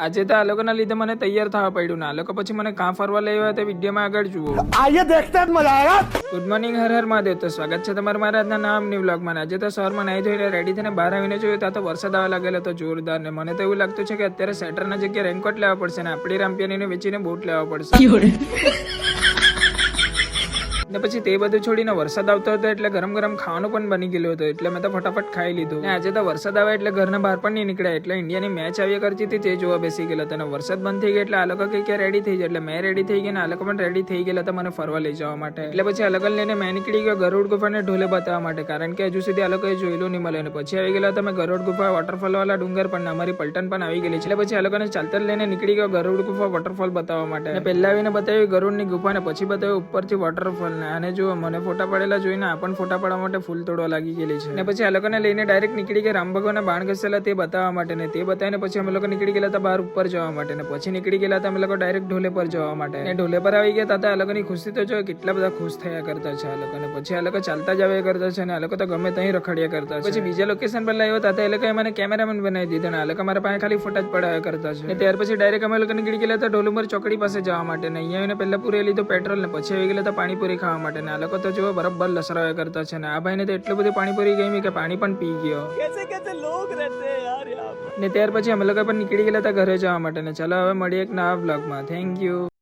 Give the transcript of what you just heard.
આજે તો આ લોકોના લીધે મને તૈયાર થવા પડ્યું ને આ લોકો પછી મને કાં ફરવા લઈ આવ્યા તે વિડીયોમાં આગળ જુઓ. आइए देखते हैं मजा आएगा. Good morning Har Har Mahadev. તો સ્વાગત છે તમારા મારા આજના નામની વ્લોગમાં. આજે તો સવારમાં નાહી ધોઈને રેડી થઈને બહાર આવીને જોયું ત્યાં તો વરસાદ આવવા લાગેલો હતો જોરદાર. ને મને તો એવું લાગતું છે કે અત્યારે સ્વેટરના જગ્યાએ રેનકોટ લેવા પડશે ને આપણી રામપિયાનીને વેચીને બોટ લેવા પડશે. ને પછી તે બધું છોડીને વરસાદ આવતો હતો એટલે ગરમ ગરમ ખાવાનું પણ બની ગયેલું હતું એટલે મેં તો ફટાફટ ખાઈ લીધું. ને આજે તો વરસાદ આવે એટલે ઘરના બહાર પણ નહીં નીકળ્યા એટલે ઇન્ડિયાની મેચ આવ્યા કરતી હતી તે જોવા બેસી ગયેલા હતા. અને વરસાદ બંધ થઈ ગયો એટલે આ લોકો કે રેડી થઈ જાય એટલે મેં રેડી થઈ ગઈ ને આ લોકો પણ રેડી થઈ ગયેલા હતા મને ફરવા લઈ જવા માટે. એટલે પછી આ લોકો લઈને મેં નીકળી ગયો ગરુડ ગુફાને ઢોલે બતાવવા માટે કારણ કે હજુ સુધી આ લોકોએ જોયેલું નહીં મળે. અને પછી આવી ગયેલા હતા મેં ગરુડ ગુફા વોટરફોલ વાળા ડુંગર પણ અમારી પલટન પણ આવી ગયેલી એટલે પછી આ લોકોને ચાલતા લઈને નીકળી ગયો ગરુડ ગુફા વોટરફોલ બતાવવા માટે. પહેલા આવીને બતાવ્યું ગરુડની ગુફા ને પછી બતાવ્યું ઉપરથી વોટરફોલ ને. અને જો મને ફોટા પડેલા જોઈને આ પણ ફોટા પાડવા માટે ફૂલ તોડવા લાગી ગયેલી છે. ને પછી આ લોકોને લઈને ડાયરેક્ટ નીકળી ગયા રામ ભગવાનના બાણ ઘસેલા તે બતાવવા માટે. ને તે બતાવીને પછી અમે લોકો નીકળી ગયેલા હતા બહાર ઉપર જવા માટે. ને પછી નીકળી ગયેલા હતા અમે લોકો ડાયરેક્ટ ઢોલે પર જવા માટે. ને ઢોલે પર આવી ગયા હતા આ લોકોની ખુશી તો જો કેટલા બધા ખુશ થયા કરતા છે આ લોકોને. પછી આ લોકો ચાલતા જ આવ્યા કરતા છે ને આ લોકો તો ગમે ત્યાં રખડ્યા કરતા છે. પછી બીજા લોકેશન પર લાવ્યો હતા એ લોકોએ મને કેમેરામેન બનાવી દીધો ને આ લોકો મારા પાસે ખાલી ફોટા જ પડાવ્યા કરતા છે. ને ત્યાર પછી ડાયરેક્ટ અમે લોકો નીકળી ગયેલા હતા ઢોલુમર ચોકડી પાસે જવા માટે. ને અહીંયા આવીને પહેલા પૂરી લીધું પેટ્રોલ ને પછી આવી ગયેલા હતા પાણીપુરી ખાવા માટે. ને આ લોકો તો જો બરાબર લસરાયા કરતા છે ને આ ભાઈને તો એટલું બધું પાણીપુરી ગમી કે પાણી પણ પી ગયો. कैसे लोग रहते हैं यार यहाँ. ને ત્યાર પછી અમે લોકો પણ નીકળી ગયેલા હતા ઘરે જવા માટે. ને ચાલો હવે મળીએ એક નવા બ્લોગમાં. Thank you.